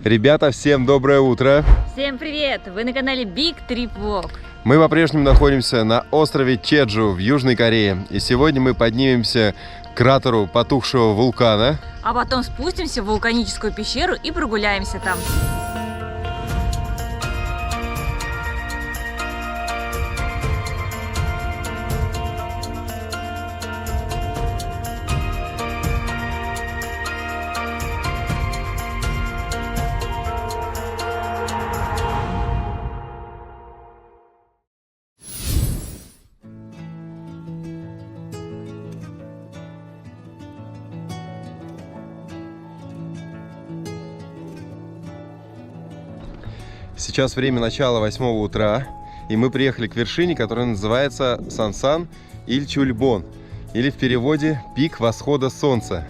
Ребята, всем доброе утро! Всем привет! Вы на канале Big Trip Vlog. Мы по-прежнему находимся на острове Чеджу в Южной Корее. И сегодня мы поднимемся к кратеру потухшего вулкана. А потом спустимся в вулканическую пещеру и прогуляемся там. Сейчас время начала 8 утра, и мы приехали к вершине, которая называется Сансан Ильчульбон, или в переводе «Пик восхода солнца».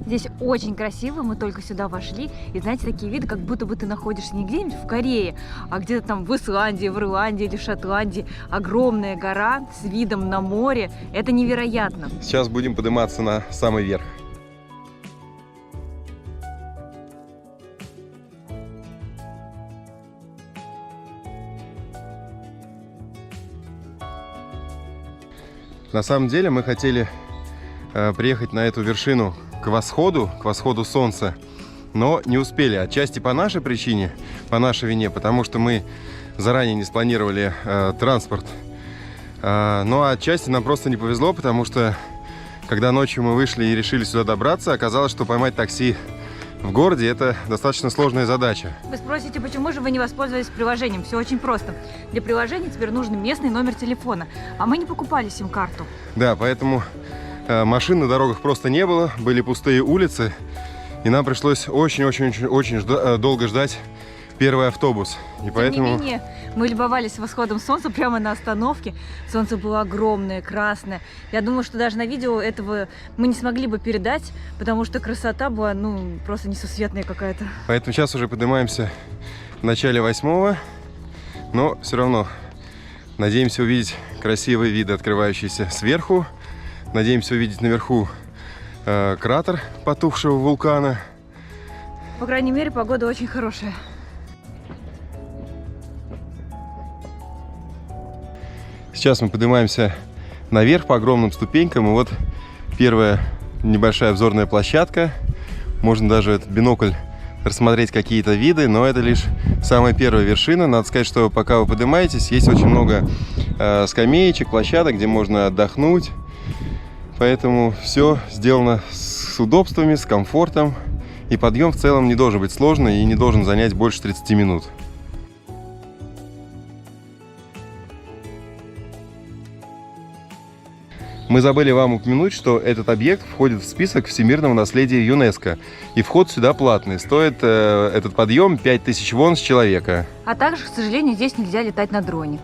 Здесь очень красиво, мы только сюда вошли, и знаете, такие виды, как будто бы ты находишься не где-нибудь в Корее, а где-то там в Исландии, в Ирландии или в Шотландии. Огромная гора с видом на море, это невероятно. Сейчас будем подниматься на самый верх. На самом деле мы хотели приехать на эту вершину к восходу солнца, но не успели. Отчасти по нашей причине, по нашей вине, потому что мы заранее не спланировали транспорт. Но отчасти нам просто не повезло, потому что когда ночью мы вышли и решили сюда добраться, оказалось, что поймать такси в городе — это достаточно сложная задача. Вы спросите, почему же вы не воспользовались приложением? Все очень просто. Для приложения теперь нужен местный номер телефона, а мы не покупали сим-карту. Да, поэтому машин на дорогах просто не было, были пустые улицы, и нам пришлось очень долго ждать первый автобус. И поэтому... Тем не менее, мы любовались восходом солнца прямо на остановке. Солнце было огромное, красное. Я думаю, что даже на видео этого мы не смогли бы передать, потому что красота была, просто несусветная какая-то. Поэтому сейчас уже поднимаемся в начале 8-го, но все равно надеемся увидеть красивые виды, открывающиеся сверху. Надеемся увидеть наверху кратер потухшего вулкана. По крайней мере, погода очень хорошая. Сейчас мы поднимаемся наверх по огромным ступенькам, и вот первая небольшая обзорная площадка. Можно даже этот бинокль рассмотреть какие-то виды, но это лишь самая первая вершина. Надо сказать, что пока вы поднимаетесь, есть очень много скамеечек, площадок, где можно отдохнуть. Поэтому все сделано с удобствами, с комфортом. И подъем в целом не должен быть сложный и не должен занять больше 30 минут. Мы забыли вам упомянуть, что этот объект входит в список всемирного наследия ЮНЕСКО. И вход сюда платный. Стоит этот подъем 5000 вон с человека. А также, к сожалению, здесь нельзя летать на дроне.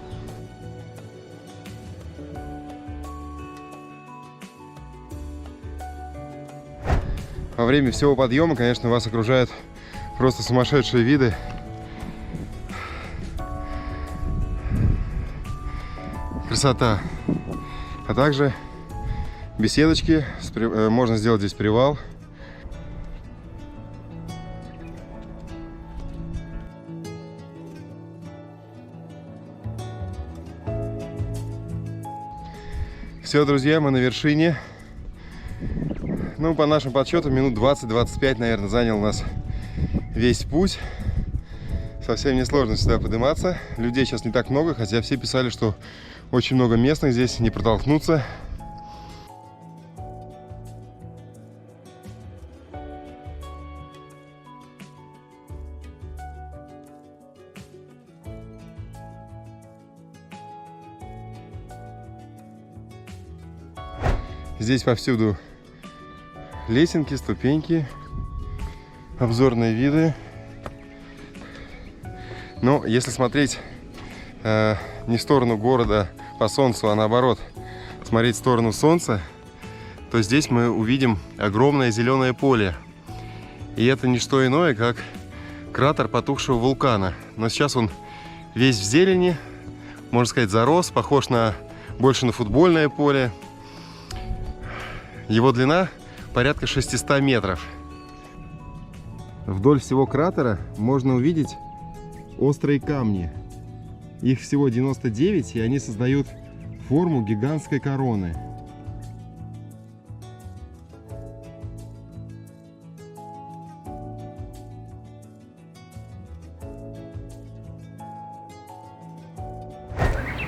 Во время всего подъема, конечно, вас окружают просто сумасшедшие виды. Красота. А также беседочки, можно сделать здесь привал. Все, друзья, мы на вершине. По нашим подсчетам, минут 20-25, наверное, занял у нас весь путь. Совсем несложно сюда подниматься. Людей сейчас не так много, хотя все писали, что очень много местных здесь, не протолкнуться. Здесь повсюду лесенки, ступеньки, обзорные виды. Но если смотреть не в сторону города по солнцу, а наоборот смотреть в сторону солнца, то здесь мы увидим огромное зеленое поле. И это не что иное, как кратер потухшего вулкана. Но сейчас он весь в зелени, можно сказать, зарос, похож больше на футбольное поле. Его длина порядка 600 метров. Вдоль всего кратера можно увидеть острые камни. Их всего 99, и они создают форму гигантской короны.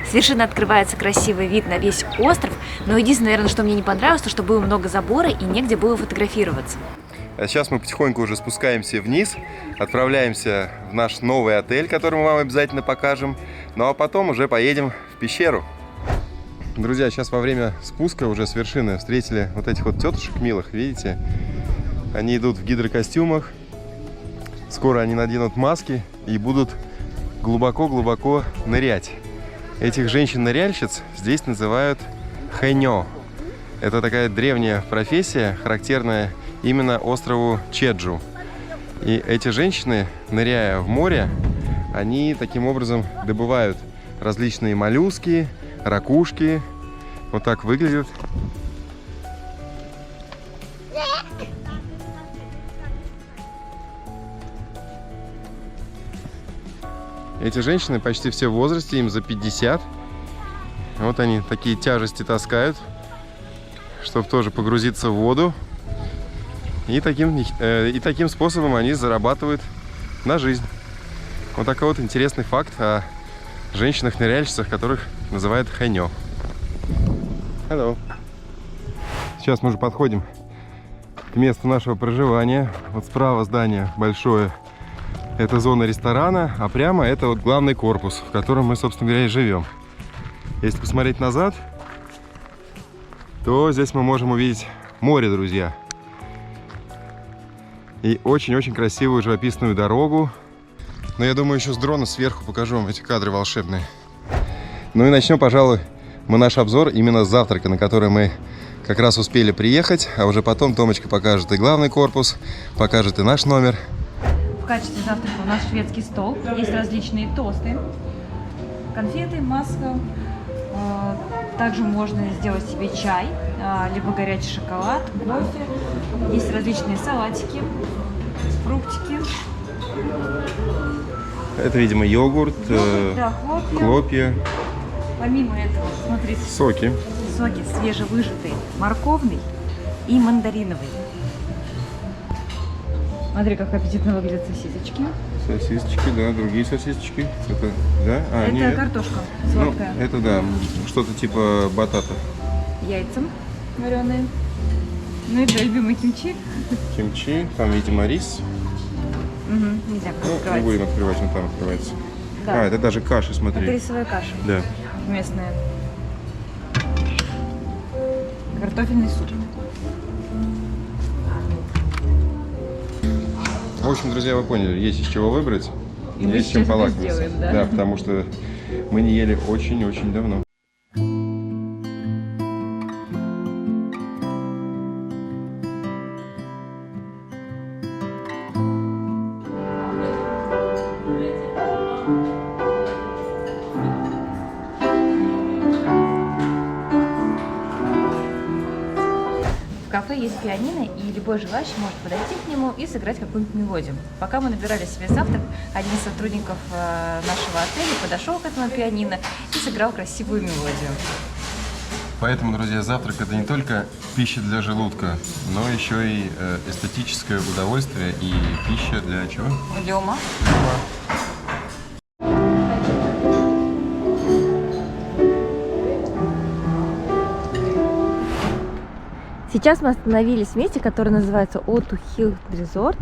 С вершины открывается красивый вид на весь остров, но единственное, наверное, что мне не понравилось, то что было много забора и негде было фотографироваться. А сейчас мы потихоньку уже спускаемся вниз, отправляемся в наш новый отель, который мы вам обязательно покажем, ну а потом уже поедем в пещеру. Друзья, сейчас во время спуска уже с вершины встретили вот этих вот тетушек милых, видите? Они идут в гидрокостюмах, скоро они наденут маски и будут глубоко-глубоко нырять. Этих женщин-ныряльщиц здесь называют хэньо. Это такая древняя профессия, характерная именно острову Чеджу. И эти женщины, ныряя в море, они таким образом добывают различные моллюски, ракушки. Вот так выглядят. Эти женщины почти все в возрасте, им за 50. Вот они такие тяжести таскают, чтобы тоже погрузиться в воду. И таким способом они зарабатывают на жизнь. Вот такой вот интересный факт о женщинах-ныряльщицах, которых называют хэньо. Hello. Сейчас мы уже подходим к месту нашего проживания. Вот справа здание большое. Это зона ресторана, а прямо это вот главный корпус, в котором мы, собственно говоря, и живем. Если посмотреть назад, то здесь мы можем увидеть море, друзья. И очень-очень красивую живописную дорогу. Но я думаю, еще с дрона сверху покажу вам эти кадры волшебные. Ну и начнем, пожалуй, мы наш обзор именно с завтрака, на который мы как раз успели приехать. А уже потом Томочка покажет и главный корпус, покажет и наш номер. В качестве завтрака у нас шведский стол. Есть различные тосты, конфеты, масло. Также можно сделать себе чай, либо горячий шоколад, кофе. Есть различные салатики, фруктики. Это, видимо, йогурт, да, хлопья. Помимо этого, смотрите, соки. Соки свежевыжатые, морковный и мандариновый. Смотри, как аппетитно выглядят сосисочки. Сосисочки, да, другие сосисочки. Это, да? Это нет. картошка сладкая. Ну, это, да, что-то типа батата. Яйца вареные. Ну и твой любимый кимчи. Кимчи, там, видимо, рис. Угу, нельзя открывать. Не будем открывать, он там открывается. Да. А, это даже каша, смотри. Это рисовая каша. Да. Местная. Картофельный суп. В общем, друзья, вы поняли, есть из чего выбрать, И мы есть чем сейчас это полакомиться. сделаем, да? Да, потому что мы не ели очень-очень давно. В кафе есть пианино, и любой желающий может подойти к нему и сыграть какую-нибудь мелодию. Пока мы набирали себе завтрак, один из сотрудников нашего отеля подошел к этому пианино и сыграл красивую мелодию. Поэтому, друзья, завтрак — это не только пища для желудка, но еще и эстетическое удовольствие и пища для чего? Для ума. Сейчас мы остановились в месте, которое называется Оту Хилл Резорт.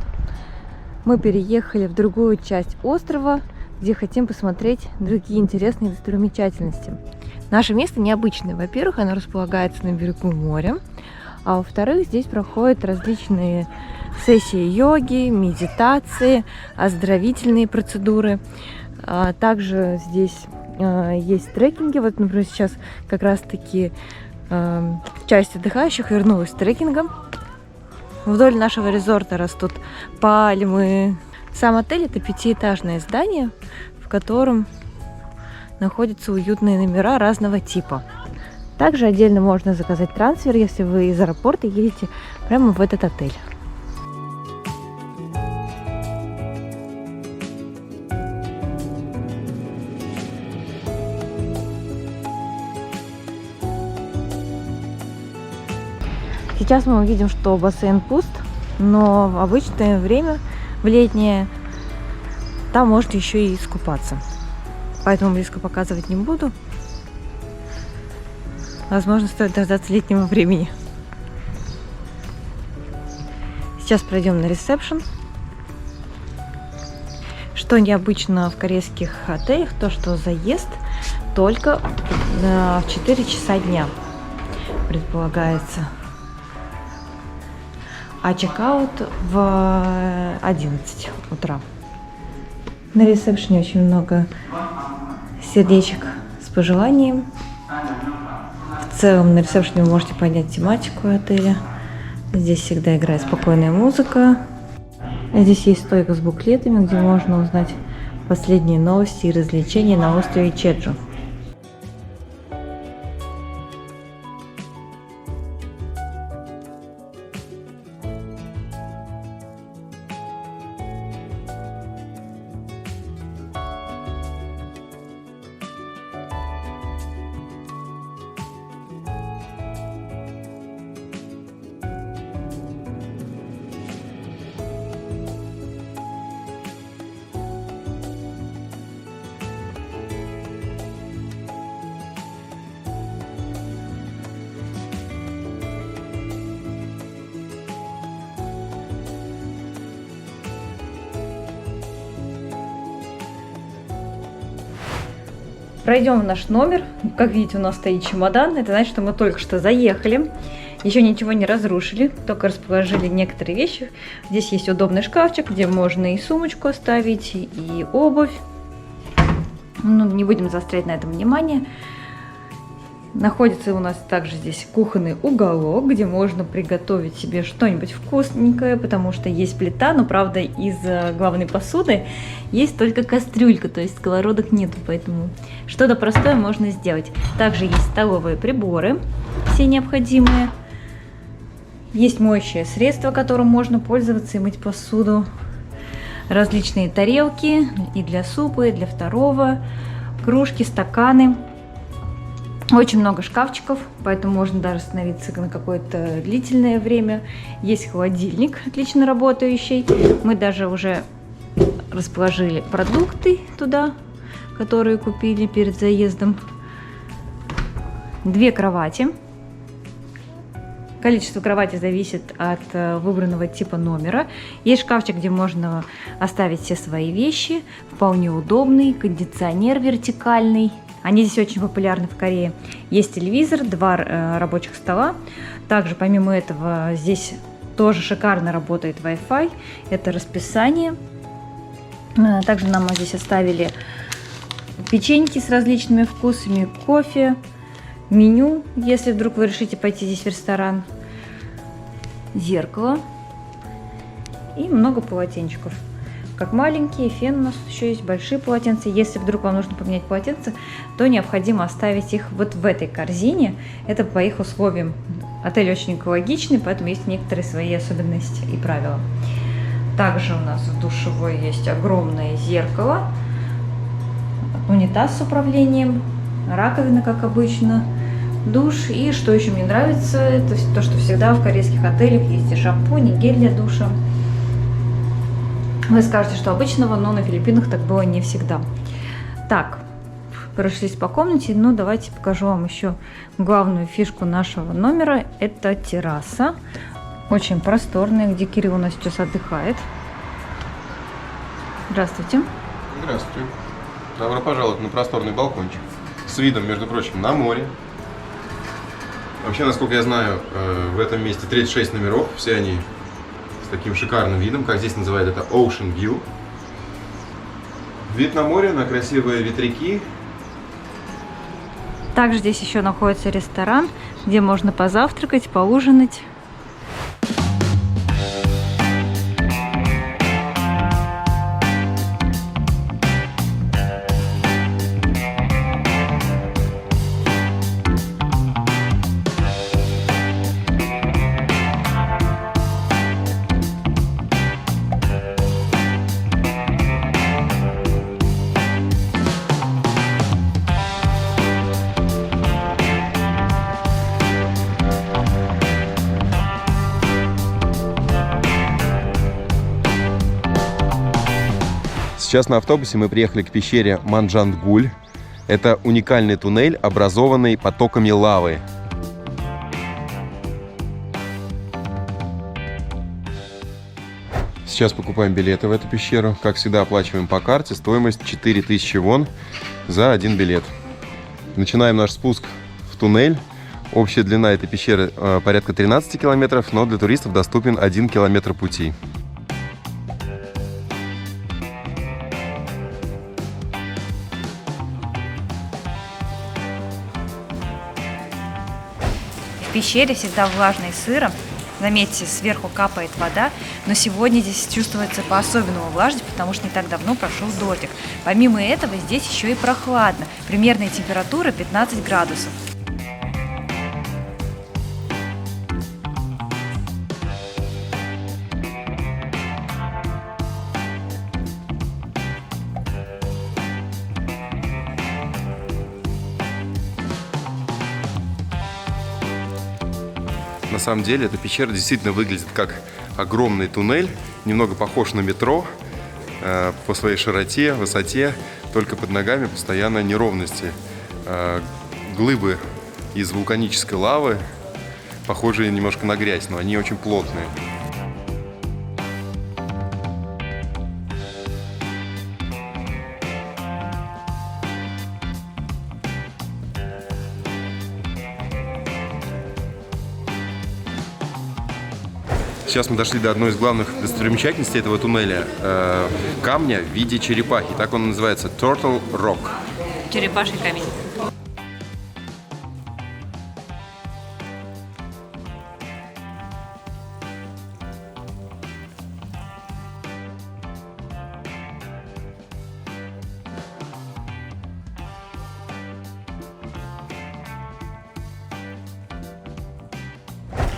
Мы переехали в другую часть острова, где хотим посмотреть другие интересные достопримечательности. Наше место необычное. Во-первых, оно располагается на берегу моря, а во-вторых, здесь проходят различные сессии йоги, медитации, оздоровительные процедуры. Также здесь есть трекинги. Вот, например, сейчас как раз-таки часть отдыхающих вернулась с трекингом. Вдоль нашего резорта растут пальмы. Сам отель — это 5-этажное здание, в котором находятся уютные номера разного типа. Также отдельно можно заказать трансфер, если вы из аэропорта едете прямо в этот отель. Сейчас мы увидим, что бассейн пуст, но в обычное время, в летнее, там можно еще и искупаться. Поэтому близко показывать не буду. Возможно, стоит дождаться летнего времени. Сейчас пройдем на ресепшн. Что необычно в корейских отелях, то что заезд только в 4 часа дня предполагается, а чекаут в 11 утра. На ресепшене очень много сердечек с пожеланием. В целом на ресепшене вы можете понять тематику отеля. Здесь всегда играет спокойная музыка. Здесь есть стойка с буклетами, где можно узнать последние новости и развлечения на острове Чеджу. Пройдем в наш номер. Как видите, у нас стоит чемодан. Это значит, что мы только что заехали. Еще ничего не разрушили, только расположили некоторые вещи. Здесь есть удобный шкафчик, где можно и сумочку оставить, и обувь. Ну, не будем заострять на этом внимание. Находится у нас также здесь кухонный уголок, где можно приготовить себе что-нибудь вкусненькое, потому что есть плита, но, правда, из главной посуды есть только кастрюлька, то есть сковородок нету, поэтому что-то простое можно сделать. Также есть столовые приборы, все необходимые. Есть моющее средство, которым можно пользоваться и мыть посуду. Различные тарелки и для супа, и для второго, кружки, стаканы. Очень много шкафчиков, поэтому можно даже остановиться на какое-то длительное время. Есть холодильник, отлично работающий. Мы даже уже расположили продукты туда, которые купили перед заездом. 2 кровати. Количество кровати зависит от выбранного типа номера. Есть шкафчик, где можно оставить все свои вещи. Вполне удобный, кондиционер вертикальный. Они здесь очень популярны в Корее. Есть телевизор, 2 рабочих стола. Также, помимо этого, здесь тоже шикарно работает Wi-Fi. Это расписание. Также нам здесь оставили печеньки с различными вкусами, кофе, меню, если вдруг вы решите пойти здесь в ресторан, зеркало и много полотенчиков. Как маленькие, фен у нас еще есть, большие полотенца. Если вдруг вам нужно поменять полотенце, то необходимо оставить их вот в этой корзине. Это по их условиям. Отель очень экологичный, поэтому есть некоторые свои особенности и правила. Также у нас в душевой есть огромное зеркало, унитаз с управлением, раковина, как обычно, душ. И что еще мне нравится, это то, что всегда в корейских отелях есть и шампунь, и гель для душа. Вы скажете, что обычного, но на Филиппинах так было не всегда. Так, прошлись по комнате, но давайте покажу вам еще главную фишку нашего номера. Это терраса, очень просторная, где Кирилл у нас сейчас отдыхает. Здравствуйте. Здравствуйте. Добро пожаловать на просторный балкончик с видом, между прочим, на море. Вообще, насколько я знаю, в этом месте 36 номеров, все они с таким шикарным видом, как здесь называют это Ocean View. Вид на море, на красивые ветряки. Также здесь еще находится ресторан, где можно позавтракать, поужинать. Сейчас на автобусе мы приехали к пещере Манджан-Гуль. Это уникальный туннель, образованный потоками лавы. Сейчас покупаем билеты в эту пещеру. Как всегда, оплачиваем по карте. Стоимость 4000 вон за один билет. Начинаем наш спуск в туннель. Общая длина этой пещеры порядка 13 километров, но для туристов доступен 1 километр пути. В пещере всегда влажно и сыро. Заметьте, сверху капает вода, но сегодня здесь чувствуется по-особенному влажность, потому что не так давно прошел дождик. Помимо этого, здесь еще и прохладно. Примерная температура 15 градусов. На самом деле эта пещера действительно выглядит как огромный туннель, немного похож на метро по своей широте, высоте, только под ногами постоянно неровности. Глыбы из вулканической лавы, похожие немножко на грязь, но они очень плотные. Сейчас мы дошли до одной из главных достопримечательностей этого туннеля – камня в виде черепахи. Так он называется – Turtle Rock. Черепаший камень.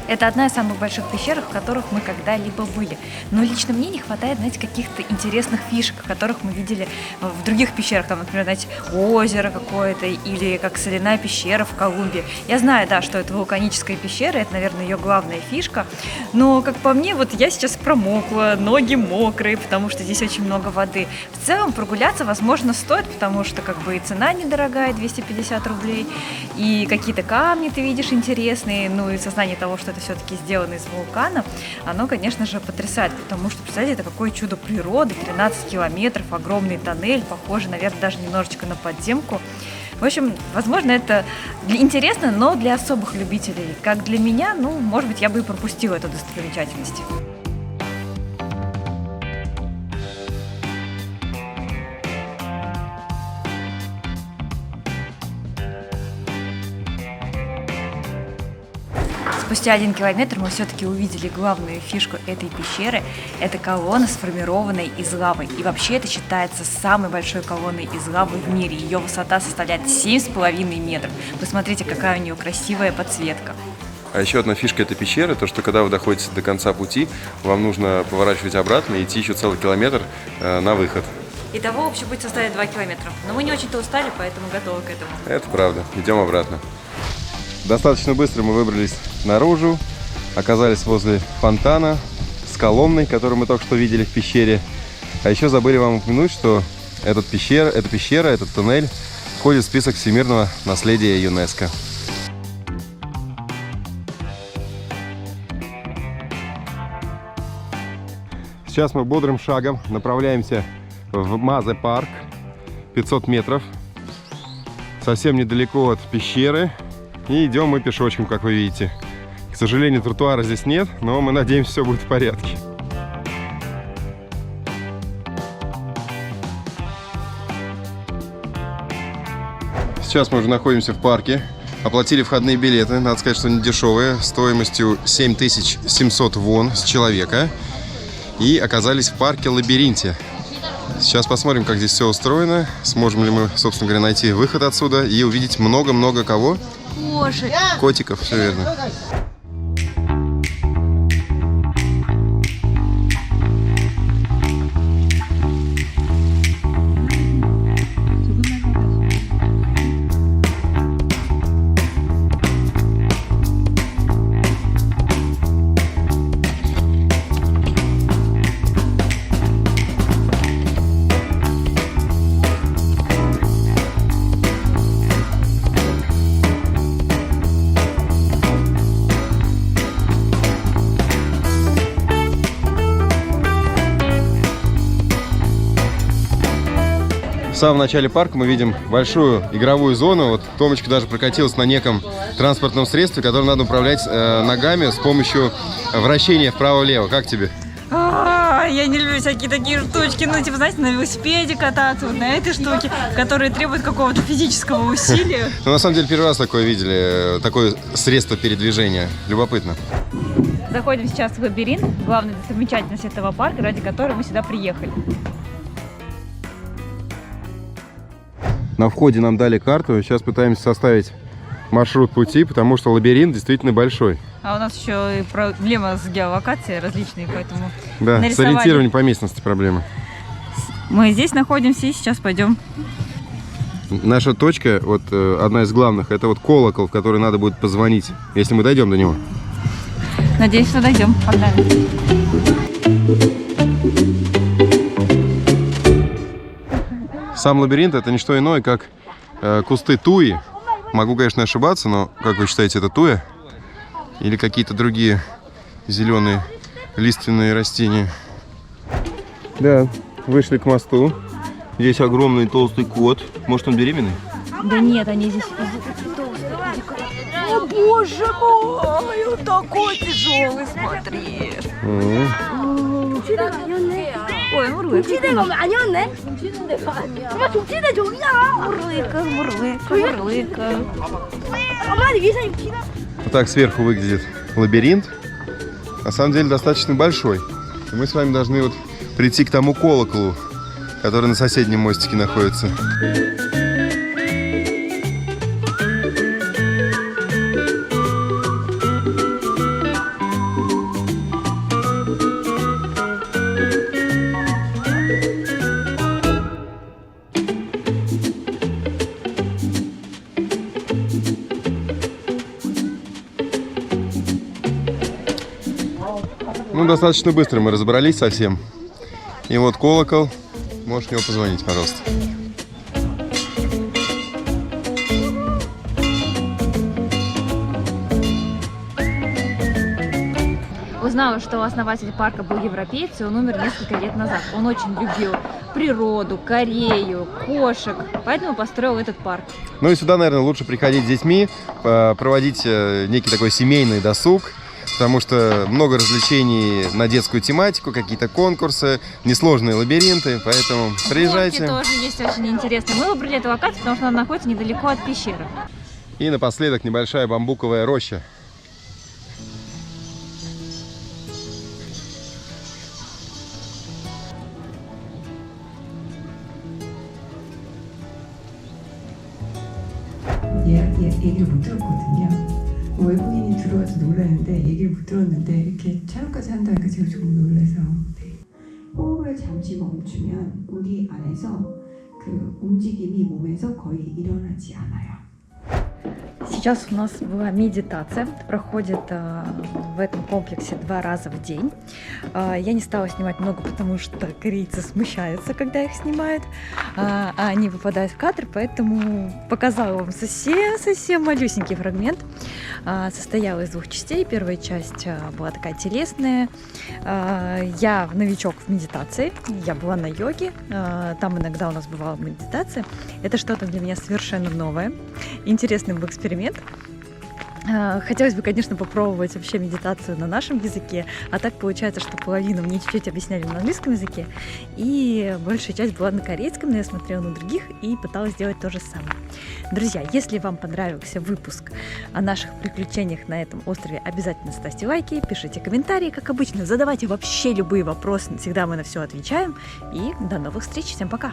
Это одна из самых больших пещер, в которых мы когда-либо были. Но лично мне не хватает, знаете, каких-то интересных фишек, которых мы видели в других пещерах. Там, например, знаете, озеро какое-то или как соляная пещера в Колумбии. Я знаю, да, что это вулканическая пещера, это, наверное, ее главная фишка. Но, как по мне, вот я сейчас промокла, ноги мокрые, потому что здесь очень много воды. В целом прогуляться, возможно, стоит, потому что как бы и цена недорогая, 250 рублей, и какие-то камни ты видишь интересные, ну и сознание того, что это все-таки сделано из вулкана, оно, конечно же, потрясает, потому что, представляете, это какое чудо природы, 13 километров, огромный тоннель, похожий, наверное, даже немножечко на подземку. В общем, возможно, это интересно, но для особых любителей. Как для меня, ну, может быть, я бы и пропустила эту достопримечательность. Спустя 1 километр мы все-таки увидели главную фишку этой пещеры. Это колонна, сформированная из лавы. И вообще это считается самой большой колонной из лавы в мире. Ее высота составляет 7,5 метров. Посмотрите, какая у нее красивая подсветка. А еще одна фишка этой пещеры, то что когда вы доходите до конца пути, вам нужно поворачивать обратно и идти еще целый километр на выход. Итого общий путь составит 2 километра. Но мы не очень-то устали, поэтому готовы к этому. Это правда. Идем обратно. Достаточно быстро мы выбрались наружу, оказались возле фонтана с колонной, которую мы только что видели в пещере. А еще забыли вам упомянуть, что эта пещера, этот туннель входит в список всемирного наследия ЮНЕСКО. Сейчас мы бодрым шагом направляемся в Мазе-парк, 500 метров, совсем недалеко от пещеры. И идем мы пешочком, как вы видите. К сожалению, тротуара здесь нет, но мы надеемся, все будет в порядке. Сейчас мы уже находимся в парке. Оплатили входные билеты, надо сказать, что не дешевые, стоимостью 7700 вон с человека. И оказались в парке-лабиринте. Сейчас посмотрим, как здесь все устроено. Сможем ли мы, собственно говоря, найти выход отсюда и увидеть много-много кого? Кошек. Котиков, все верно. В самом начале парка мы видим большую игровую зону. Вот Томочка даже прокатилась на неком транспортном средстве, которым надо управлять ногами с помощью вращения вправо-влево. Как тебе? Я не люблю всякие такие штучки, ну, типа, знаете, на велосипеде кататься, вот на этой штуке, которые требуют какого-то физического усилия. Ну, на самом деле, первый раз такое видели, такое средство передвижения. Любопытно. Заходим сейчас в лабиринт, главная достопримечательность этого парка, ради которой мы сюда приехали. На входе нам дали карту, сейчас пытаемся составить маршрут пути, потому что лабиринт действительно большой. А у нас еще и проблема с геолокацией различные, поэтому да, нарисовали. С ориентированием по местности проблемы. Мы здесь находимся и сейчас пойдем. Наша точка, вот одна из главных, это вот колокол, в который надо будет позвонить, если мы дойдем до него. Надеюсь, что дойдем. Погнали. Сам лабиринт это не что иное, как кусты туи. Могу, конечно, ошибаться, но как вы считаете, это туя? Или какие-то другие зеленые лиственные растения? Да, вышли к мосту. Здесь огромный толстый кот. Может, он беременный? Да нет, они здесь толстые. О, боже мой, он такой тяжелый, смотри. Ой, мурлыка. Мурлыка. Вот так сверху выглядит лабиринт. На самом деле достаточно большой. И мы с вами должны вот прийти к тому колоколу, который на соседнем мостике находится. Ну, достаточно быстро мы разобрались со всем. И вот колокол. Можешь в него позвонить, пожалуйста. Узнала, что основатель парка был европеец, и он умер несколько лет назад. Он очень любил природу, Корею, кошек, поэтому построил этот парк. Ну и сюда, наверное, лучше приходить с детьми, проводить некий такой семейный досуг, потому что много развлечений на детскую тематику, какие-то конкурсы, несложные лабиринты, поэтому приезжайте. Горки тоже есть очень интересные. Мы выбрали эту локацию, потому что она находится недалеко от пещеры. И напоследок небольшая бамбуковая роща. 얘기를 못 들었거든요. 외국인이 들어와서 놀랐는데 얘기를 못 들었는데 이렇게 촬영까지 한다니까 제가 조금 놀라서 호흡을 잠시 멈추면 우리 안에서 그 움직임이 몸에서 거의 일어나지 않아요. Сейчас у нас была медитация, проходит в этом комплексе 2 раза в день. Я не стала снимать много, потому что корейцы смущаются, когда их снимают, а они попадают в кадр, поэтому показала вам совсем малюсенький фрагмент. Состояла из 2 частей. Первая часть была такая телесная. Я новичок в медитации, я была на йоге, там иногда у нас бывала медитация. Это что-то для меня совершенно новое. Интересный был эксперимент. Хотелось бы, конечно, попробовать вообще медитацию на нашем языке, а так получается, что половину мне чуть-чуть объясняли на английском языке, и большая часть была на корейском, но я смотрела на других и пыталась сделать то же самое. Друзья, если вам понравился выпуск о наших приключениях на этом острове, обязательно ставьте лайки, пишите комментарии, как обычно, задавайте вообще любые вопросы, всегда мы на все отвечаем, и до новых встреч, всем пока!